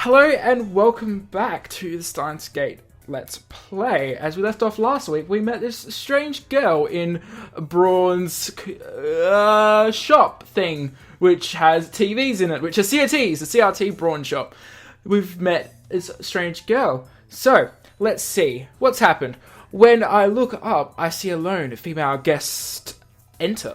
Hello and welcome back to the Steins Let's Play. As we left off last week, we met this strange girl in Braun's shop thing, which has TVs in it, which are CRTs, the CRT Braun shop. We've met this strange girl. So, let's see what's happened. When I look up, I see a lone female guest enter.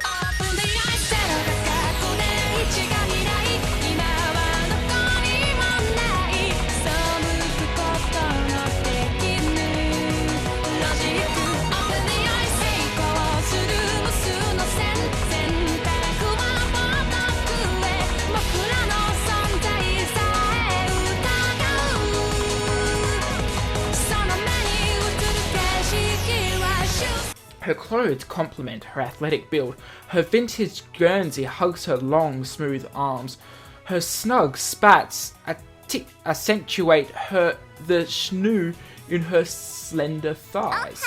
Her clothes complement her athletic build. Her vintage Guernsey hugs her long, smooth arms. Her snug spats accentuate the schnoo in her slender thighs.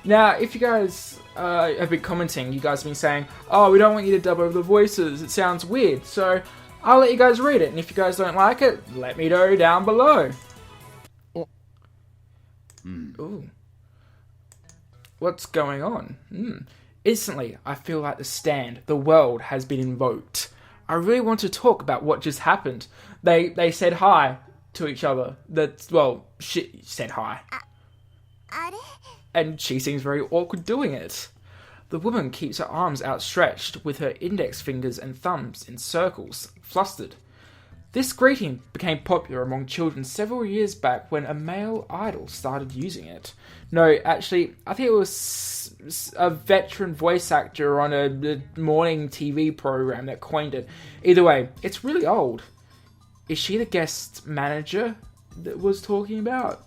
Now, if you guys have been commenting, you guys have been saying, oh, we don't want you to dub over the voices, it sounds weird. So, I'll let you guys read it, and if you guys don't like it, let me know down below. Ooh. What's going on? Instantly, I feel like the world has been invoked. I really want to talk about what just happened. They said hi to each other. She said hi. And she seems very awkward doing it. The woman keeps her arms outstretched with her index fingers and thumbs in circles, flustered. This greeting became popular among children several years back when a male idol started using it. No, actually, I think it was a veteran voice actor on a morning TV program that coined it. Either way, it's really old. Is she the guest manager that was talking about?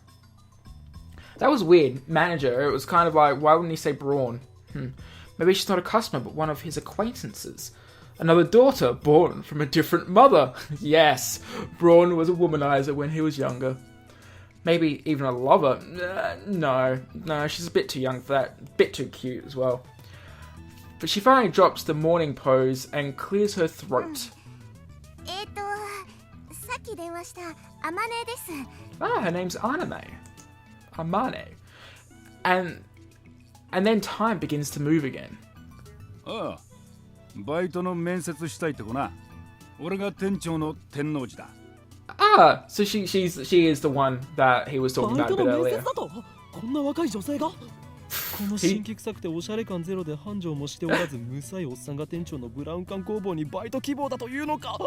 That was weird. Manager. It was kind of like, why wouldn't he say Braun? Maybe she's not a customer, but one of his acquaintances. Another daughter born from a different mother. Yes, Braun was a womanizer when he was younger. Maybe even a lover. No, she's a bit too young for that. A bit too cute as well. But she finally drops the morning pose and clears her throat. Her name's Amane. And then time begins to move again. Oh. バイトの面接したいって子な。俺が店長の天王寺だ。So she is the one that he was talking about a bit earlier. こんな若い女性が？この新規臭くておしゃれ感ゼロで繁盛もしておらず、無さいおっさんが店長のブラウン管工房にバイト希望だというのか。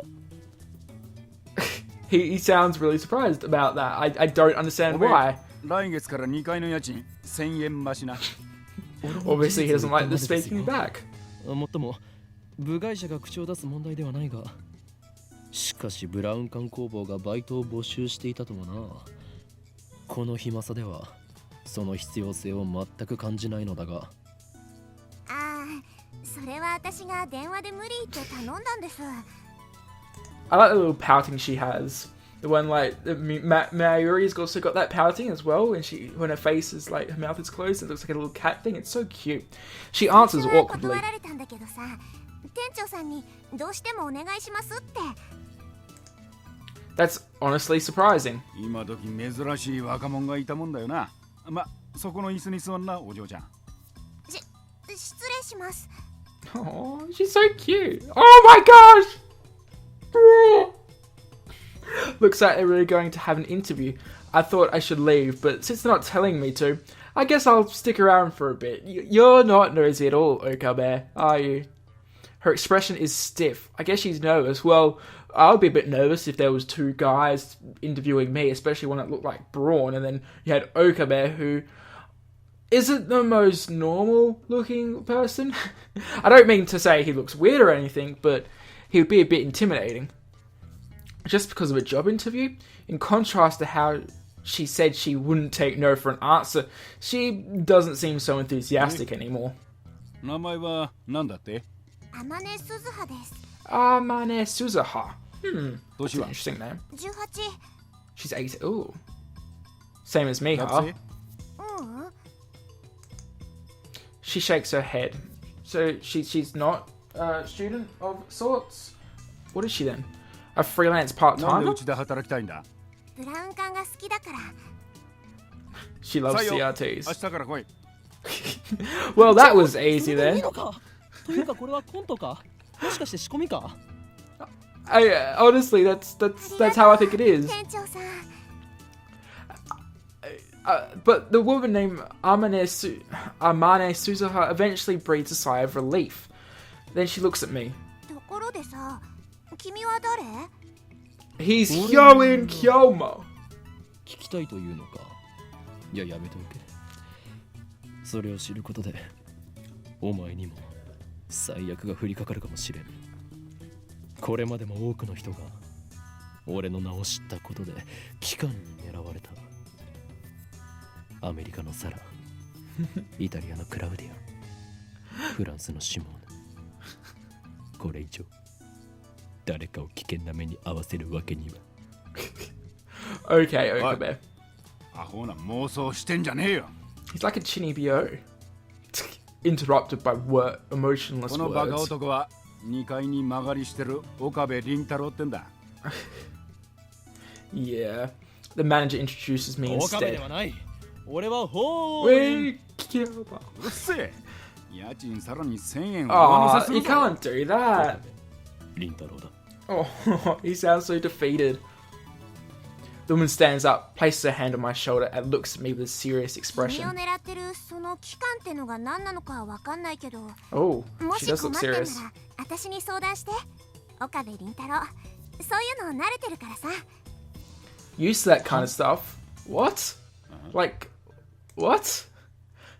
He sounds really surprised about that. I don't understand why. 来月から2階の家賃1000円増しな。Obviously he doesn't like the speaking back. もっとも部外者が口を出す問題ではないが、しかしブラウン管工房がバイトを募集していたとはな。この暇さではその必要性を全く感じないのだが。それは私が電話で無理って頼んだんです。I like the little pouting she has. The one like Mayuri's also got that pouting as well when her face is like her mouth is closed and it looks like a little cat thing. It's so cute. She answers awkwardly. That's honestly surprising. 今時珍しい若者がいたもんだよな。ま、そこの椅子に座んな、お嬢ちゃん。失礼します。 Oh, she's so cute. Oh my gosh! Looks like they're really going to have an interview. I thought I should leave, but since they're not telling me to, I guess I'll stick around for a bit. You're not nosy at all, Okabe, are you? Her expression is stiff. I guess she's nervous. Well, I would be a bit nervous if there was two guys interviewing me, especially when it looked like Braun, and then you had Okabe, who isn't the most normal looking person. I don't mean to say he looks weird or anything, but he would be a bit intimidating. Just because of a job interview, in contrast to how she said she wouldn't take no for an answer, she doesn't seem so enthusiastic anymore. 名前は何だって？ Amane Suzuha です。 Amane Suzuha. That's an 年は？ interesting name. 18。 She's 8. Ooh. Same as me, huh? She shakes her head. So she's not a student of sorts? What is she then? A freelance なんで part-timer? うちで働きたいんだ。ブラウン管が好きだから。 She loves 採用。明 CRTs. 日から来い。 Well, that was easy それでい then. いのかというかこれはコントかもしかして仕込みか Honestly, that's how I think it is. 店長さん。But the woman named Amane Suzuha eventually breathes a sigh of relief. Then she looks at me. ところでさ、君は誰？ He's Hyoin Kyomo. 聞きたいというのかいややめておけそれを知ることでお前にも最悪が降りかかるかもしれんこれまでも多くの人が俺の名を知ったことで機関に狙われたアメリカのサライタリアのクラウディアフランスのシモーヌこれ以上誰かを危険な目に遭わせるわけには Okay, Okabe. アホな妄想してんじゃねえよ。 He's like a chinibyo. Interrupted by emotionless このバカ words. 男は2階に曲がりしてる岡部倫太郎ってんだ。Yeah. The manager introduces me 岡部で instead. はない俺はほー Wait, Kyomo. うるせえ。家賃さらに1000円上乗 Aw, せす you るぞ。 can't do that. 凛太郎だ Oh, he sounds so defeated. The woman stands up, places her hand on my shoulder, and looks at me with a serious 君 expression. を狙ってるその期間ってのが何なのかはわかんないけど、 Oh, も she し does 困 look ってんなら serious. 私に相談して。岡部倫太郎、そういうの慣れてるからさ。 Used to that kind of stuff. What? Like, what?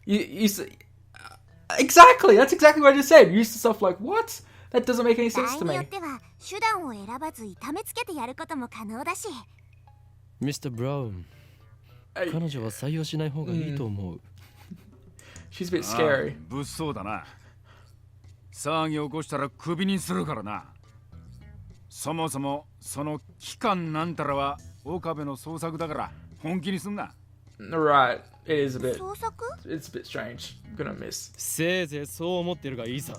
You exactly. That's exactly what I just said. Used to stuff like what? That doesn't make any 場 sense 合 to によ me. っては手段を選ばず痛めつけてやることも可能だし。ミスター・ブラウン Hey, 彼女は採用しない方がいいと思う、 she's a bit ああ scary. 物騒だな。騒ぎ起こしたらクビにするからな。そもそもその期間なんたらは岡部の創作だから本気にすんな。 Right. It is a bit. 創作？ It's a bit strange. I'm gonna miss. せいぜいそう思ってるがいいさ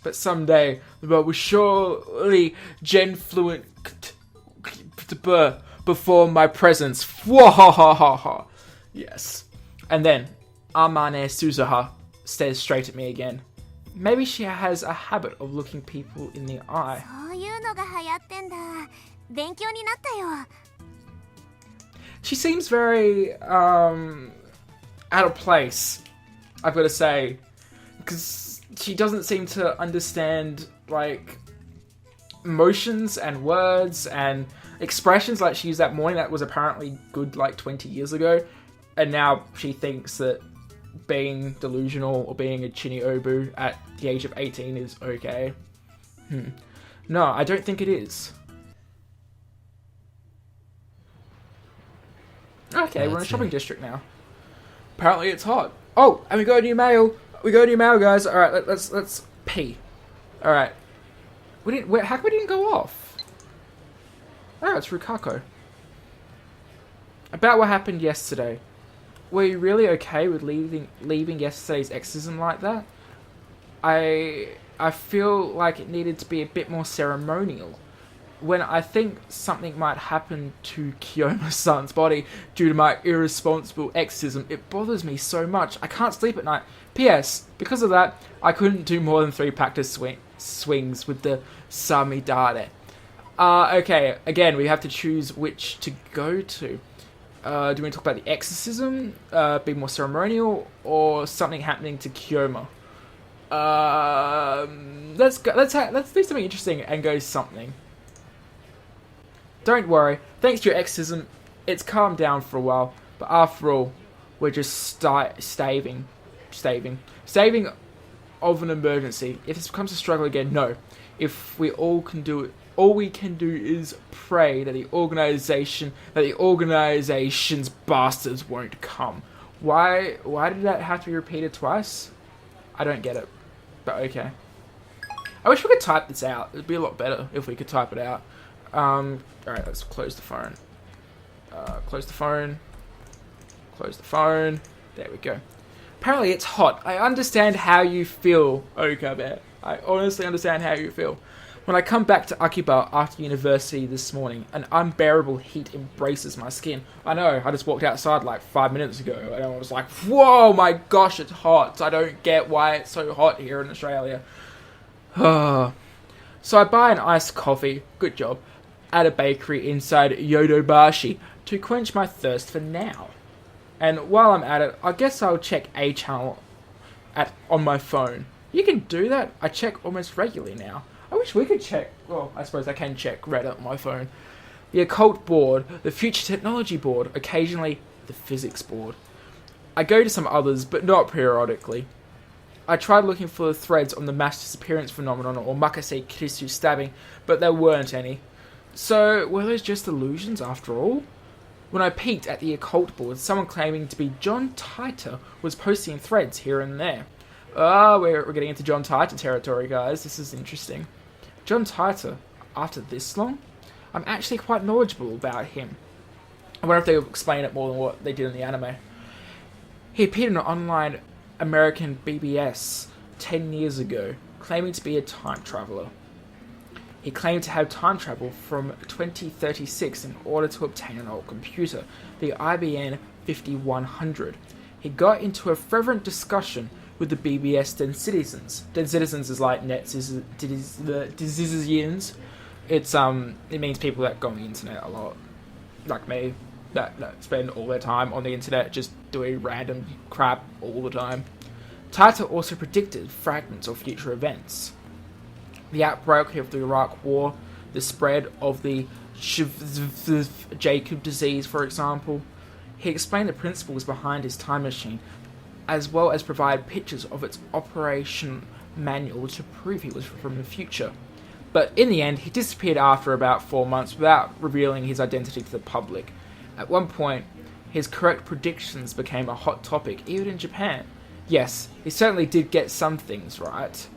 But someday the world will surely genfluent before my presence. Wahahaha. Yes. And then Amane Suzuha stares straight at me again. Maybe she has a habit of looking people in the eye. そういうのが流行ってんだ。勉強になったよ。 She seems very out of place, I've got to say, because she doesn't seem to understand like emotions and words and expressions like she used that morning that was apparently good like 20 years ago, and now she thinks that being delusional or being a chinny obu at the age of 18 is okay. No, I don't think it is. Okay, we're in a That's shopping it. district now. Apparently it's hot. Oh, and we got a new mail. We got a new mail, guys. All right, let's pee. All right. We didn't. How come we didn't go off? Oh, it's Rukako. About what happened yesterday. Were you really okay with leaving yesterday's exorcism like that? I feel like it needed to be a bit more ceremonial. When I think something might happen to Kiyoma-san's body due to my irresponsible exorcism, it bothers me so much. I can't sleep at night. P.S. Because of that, I couldn't do more than 3 practice swings with the Samidare. Okay, again, we have to choose which to go to. Do we want to talk about the exorcism, be more ceremonial, or something happening to Kiyoma? Let's do something interesting and go something. Don't worry, thanks to your exorcism, it's calmed down for a while, but after all, we're just staving of an emergency. If this becomes a struggle again, no. If we all can do it, all we can do is pray that the organization's bastards won't come. Why did that have to be repeated twice? I don't get it, but okay. I wish we could type this out. It'd be a lot better if we could type it out. Alright, let's close the phone. Close the phone. Close the phone. There we go. Apparently it's hot. I understand how you feel, Okabe. I honestly understand how you feel. When I come back to Akiba after university this morning, an unbearable heat embraces my skin. I know, I just walked outside like 5 minutes ago and I was like, whoa, my gosh, it's hot. I don't get why it's so hot here in Australia. So I buy an iced coffee, good job, at a bakery inside Yodobashi to quench my thirst for now. And while I'm at it, I guess I'll check A channel on my phone. You can do that. I check almost regularly now. I wish we could check. Well, I suppose I can check Reddit on my phone. The occult board, the future technology board, occasionally the physics board. I go to some others, but not periodically. I tried looking for the threads on the mass disappearance phenomenon or Makase Kirisu stabbing, but there weren't any. So, were those just illusions after all? When I peeked at the occult board, someone claiming to be John Titor was posting threads here and there. We're getting into John Titor territory, guys. This is interesting. John Titor, after this long? I'm actually quite knowledgeable about him. I wonder if they'll explain it more than what they did in the anime. He appeared in an online American BBS 10 years ago, claiming to be a time traveller. He claimed to have time travel from 2036 in order to obtain an old computer, the IBM 5100. He got into a fervent discussion with the BBS Den Citizens. Den Citizens is like netizens. It means people that go on the internet a lot, like me, that spend all their time on the internet just doing random crap all the time. Titor also predicted fragments of future events. The outbreak of the Iraq War, the spread of the Jacob disease, for example. He explained the principles behind his time machine, as well as provide pictures of its operation manual to prove he was from the future. But in the end, he disappeared after about 4 months without revealing his identity to the public. At one point, his correct predictions became a hot topic, even in Japan. Yes, he certainly did get some things right.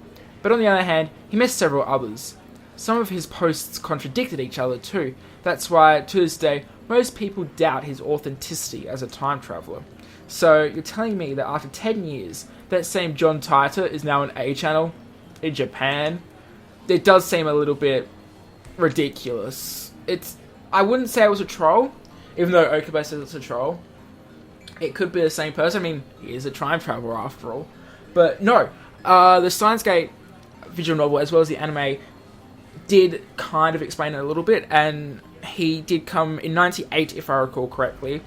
But on the other hand, he missed several others. Some of his posts contradicted each other too. That's why, to this day, most people doubt his authenticity as a time traveller. So, you're telling me that after 10 years, that same John Titor is now on A channel in Japan? It does seem a little bit ridiculous. I wouldn't say it was a troll, even though Okabe says it's a troll. It could be the same person. I mean, he is a time traveller after all. But no, the Steins visual novel, as well as the anime, did kind of explain it a little bit, and he did come in 98, if I recall correctly,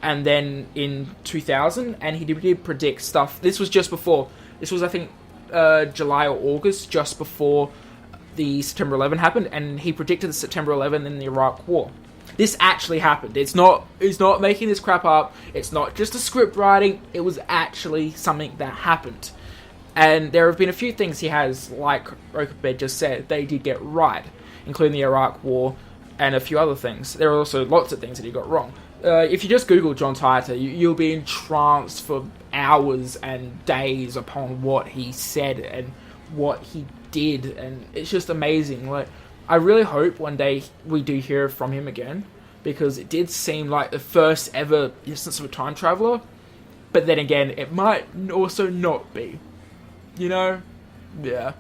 and then in 2000, and he did predict stuff. This was just before. This was, I think, July or August, just before the September 11 happened, and he predicted the September 11 and the Iraq War. This actually happened. It's not making this crap up. It's not just a script writing. It was actually something that happened. And there have been a few things he has, like Okabe just said, they did get right, including the Iraq War and a few other things. There are also lots of things that he got wrong. If you just Google John Titor, you'll be entranced for hours and days upon what he said and what he did, and it's just amazing. Like, I really hope one day we do hear from him again, because it did seem like the first ever instance of a time traveller, but then again, it might also not be. You know? Yeah.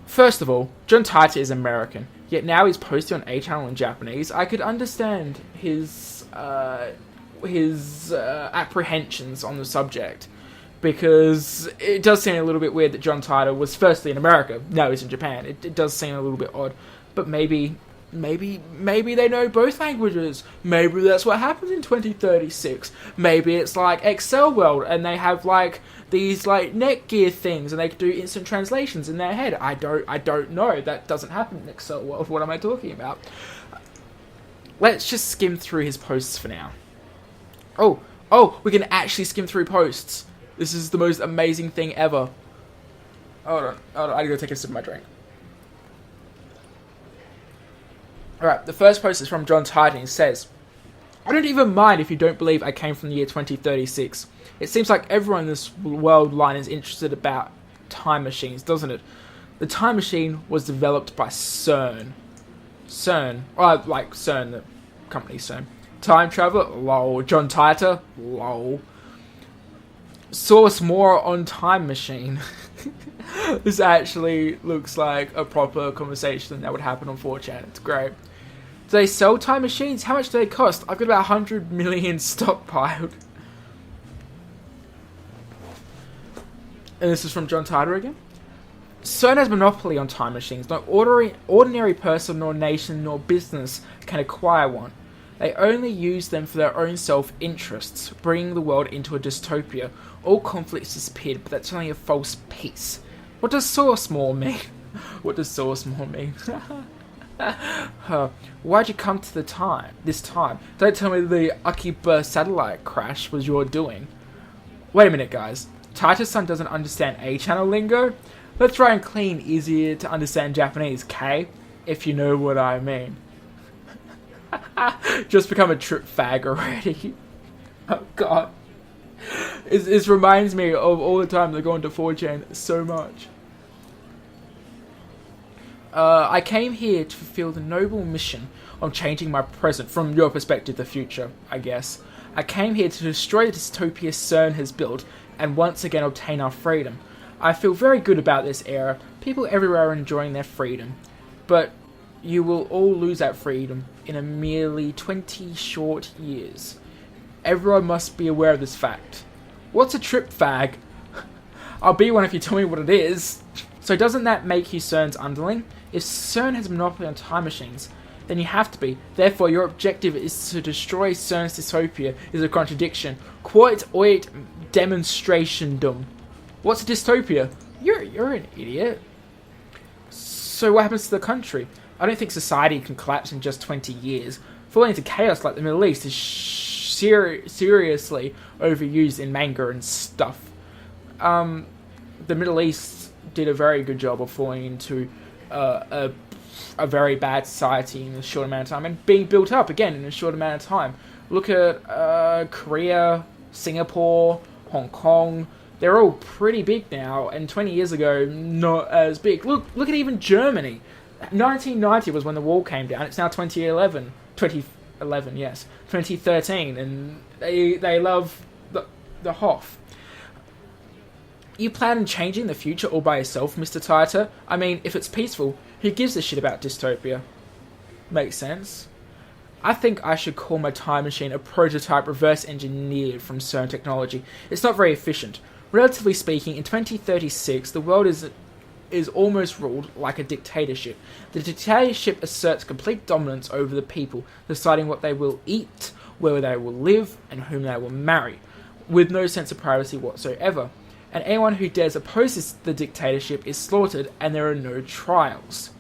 First of all, John Titor is American, yet now he's posted on A channel in Japanese. I could understand his apprehensions on the subject, because it does seem a little bit weird that John Titor was firstly in America, now he's in Japan. It does seem a little bit odd, but maybe they know both languages. Maybe that's what happens in 2036. Maybe it's like Excel World, and they have like these like Netgear things, and they can do instant translations in their head. I don't know. That doesn't happen in Excel World. What am I talking about? Let's just skim through his posts for now. Oh, we can actually skim through posts. This is the most amazing thing ever. Hold on. I gotta go take a sip of my drink. Alright, the first post is from John Titor. He says, I don't even mind if you don't believe I came from the year 2036. It seems like everyone in this world line is interested about time machines, doesn't it? The time machine was developed by CERN. Like CERN, the company CERN. Time traveler? Lol. John Titor? Lol. Source more on Time Machine. This actually looks like a proper conversation that would happen on 4chan. It's great. Do they sell time machines? How much do they cost? I've got about 100 million stockpiled. And this is from John Tider again. CERN has monopoly on time machines. No ordinary person, nor nation, nor business can acquire one. They only use them for their own self-interests, bringing the world into a dystopia. All conflicts disappeared, but that's only a false peace. What does source more mean? What does source more mean? Why'd you come to this time? Don't tell me the Akiba satellite crash was your doing. Wait a minute, guys. Titus-san doesn't understand A-channel lingo? Let's try and clean easier to understand Japanese, K? If you know what I mean. Just become a trip fag already. Oh god. It reminds me of all the time they go into 4chan so much. I came here to fulfill the noble mission of changing my present, from your perspective, the future, I guess. I came here to destroy the dystopia CERN has built and once again obtain our freedom. I feel very good about this era. People everywhere are enjoying their freedom. But you will all lose that freedom in a merely 20 short years. Everyone must be aware of this fact. What's a trip fag? I'll be one if you tell me what it is. So doesn't that make you CERN's underling? If CERN has a monopoly on time machines, then you have to be. Therefore, your objective is to destroy CERN's dystopia is a contradiction. Quoit oit demonstrationdum. What's a dystopia? You're an idiot. So what happens to the country? I don't think society can collapse in just 20 years. Falling into chaos like the Middle East is seriously overused in manga and stuff. The Middle East did a very good job of falling into a very bad society in a short amount of time and being built up again in a short amount of time. Look at Korea, Singapore, Hong Kong. They're all pretty big now, and 20 years ago, not as big. Look at even Germany. 1990 was when the wall came down. It's now 2011, yes, 2013, and they love the Hoff. You plan on changing the future all by yourself, Mr. Taita? I mean, if it's peaceful, who gives a shit about dystopia? Makes sense. I think I should call my time machine a prototype reverse engineered from CERN technology. It's not very efficient. Relatively speaking, in 2036, the world is almost ruled like a dictatorship. The dictatorship asserts complete dominance over the people, deciding what they will eat, where they will live, and whom they will marry, with no sense of privacy whatsoever. And anyone who dares oppose the dictatorship is slaughtered, and there are no trials.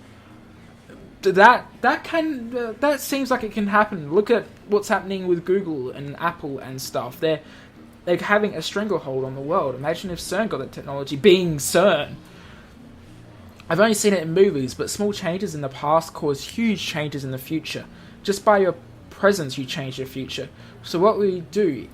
That seems like it can happen. Look at what's happening with Google and Apple and stuff. They're having a stranglehold on the world. Imagine if CERN got that technology, being CERN. I've only seen it in movies, but small changes in the past cause huge changes in the future. Just by your presence, you change your future. So what will you do?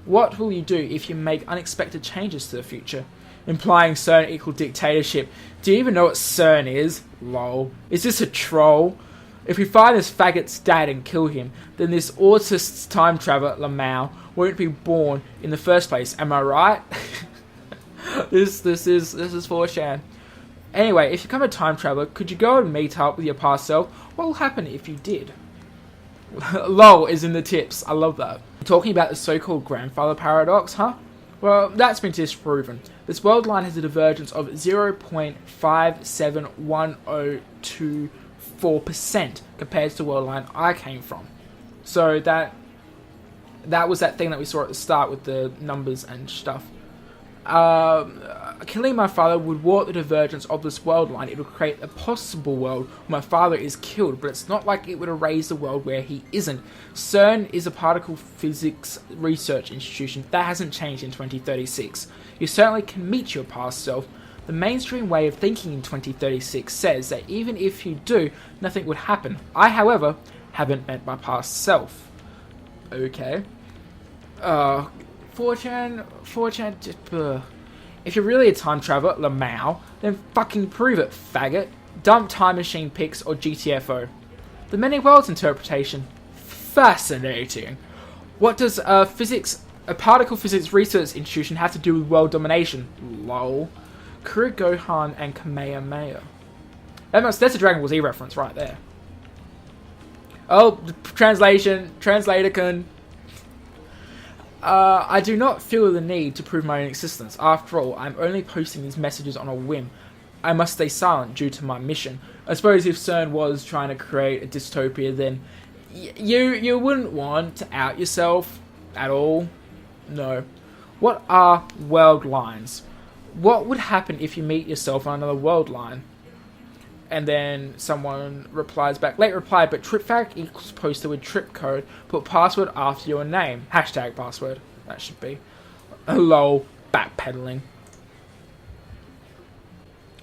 What will you do if you make unexpected changes to the future? Implying CERN equal dictatorship. Do you even know what CERN is? Lol. Is this a troll? If we find this faggot's dad and kill him, then this autist's time traveler, Lamau, won't be born in the first place. Am I right? This is 4chan. Anyway, if you become a time traveler, could you go and meet up with your past self? What will happen if you did? LOL is in the tips. I love that. Talking about the so-called grandfather paradox, huh? Well, that's been disproven. This world line has a divergence of 0.571024% compared to the world line I came from. So that was that thing that we saw at the start with the numbers and stuff. Killing my father would warp the divergence of this world line. It would create a possible world where my father is killed, but it's not like it would erase the world where he isn't. CERN is a particle physics research institution. That hasn't changed in 2036. You certainly can meet your past self. The mainstream way of thinking in 2036 says that even if you do, nothing would happen. I, however, haven't met my past self. Okay. 4chan, if you're really a time traveler, Lamau, then fucking prove it, faggot. Dump time machine pics or GTFO. The many worlds interpretation. Fascinating. What does physics A particle physics research institution had to do with world domination. Lol. Kuru Gohan and Kamehameha. That's a Dragon Ball Z reference right there. Oh, translator can. I do not feel the need to prove my own existence. After all, I'm only posting these messages on a whim. I must stay silent due to my mission. I suppose if CERN was trying to create a dystopia, then you wouldn't want to out yourself at all. No. What are world lines? What would happen if you meet yourself on another world line? And then someone replies back, late reply, but tripfac equals poster with trip code, put password after your name. Hashtag password. That should be. Lol. Backpedaling.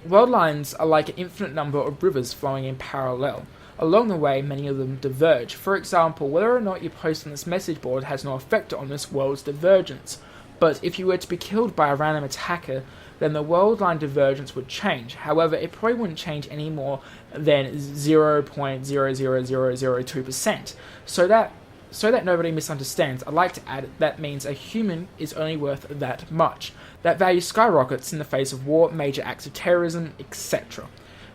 World lines are like an infinite number of rivers flowing in parallel. Along the way, many of them diverge. For example, whether or not you post on this message board has no effect on this world's divergence. But if you were to be killed by a random attacker, then the world line divergence would change. However, it probably wouldn't change any more than 0.00002%. So that nobody misunderstands, I'd like to add that means a human is only worth that much. That value skyrockets in the face of war, major acts of terrorism, etc.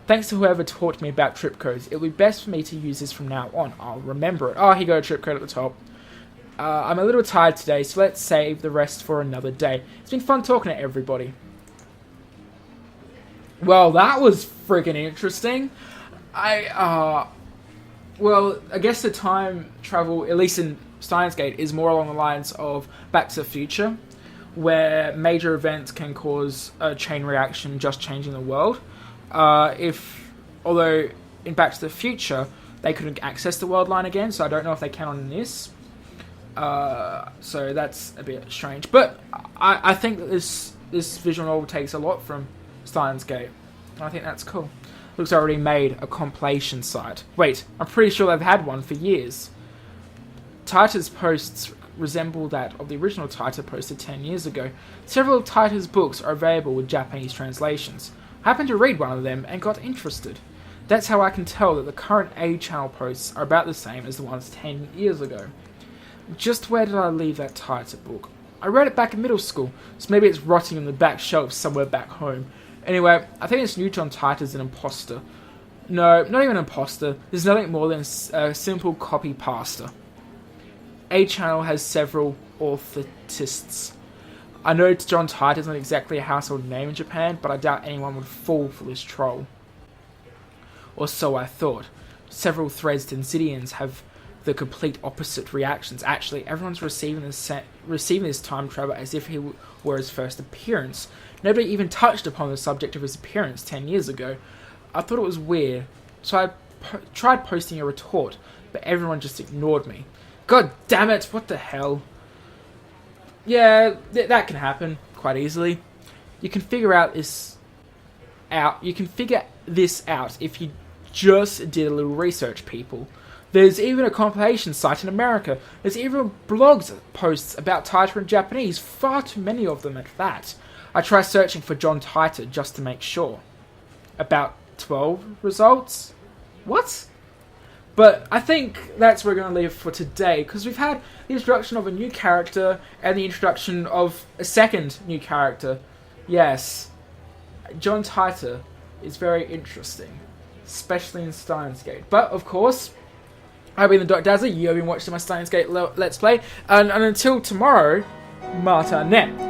Thanks to whoever taught me about trip codes. It would be best for me to use this from now on. I'll remember it. Oh, here you go, trip code at the top. I'm a little tired today, so let's save the rest for another day. It's been fun talking to everybody. Well, that was freaking interesting. Well, I guess the time travel, at least in Steins Gate, is more along the lines of Back to the Future, where major events can cause a chain reaction, just changing the world. Although in Back to the Future, they couldn't access the world line again, so I don't know if they can on this. So that's a bit strange. But I think that this visual novel takes a lot from Steins Gate. I think that's cool. Looks like already made a compilation site. Wait, I'm pretty sure they've had one for years. Taita's posts resemble that of the original Taita posted 10 years ago. Several of Taita's books are available with Japanese translations. I happened to read one of them and got interested. That's how I can tell that the current A-channel posts are about the same as the ones 10 years ago. Just where did I leave that Taita book? I read it back in middle school, so maybe it's rotting on the back shelf somewhere back home. Anyway, I think this new John Taita's an imposter. No, not even an imposter. There's nothing more than a simple copy-paster. A-channel has several authorists. I know John Taita's not exactly a household name in Japan, but I doubt anyone would fall for this troll. Or so I thought. Several threads to Insidians have the complete opposite reactions. Actually, everyone's receiving this time travel as if he were his first appearance. Nobody even touched upon the subject of his appearance 10 years ago. I thought it was weird, so I tried posting a retort, but everyone just ignored me. God damn it, what the hell? Yeah, that can happen quite easily. You can figure this out if you just did a little research, people. There's even a compilation site in America. There's even blogs posts about Taita in Japanese, far too many of them at that. I tried searching for John Taita just to make sure. About 12 results? What? But I think that's where we're going to leave for today, because we've had the introduction of a new character and the introduction of a second new character. Yes, John Taita is very interesting, especially in Steins Gate. But, of course, I've been the Dr. Dazza, you have been watching my Steins Gate Let's Play, and until tomorrow, Marta Net.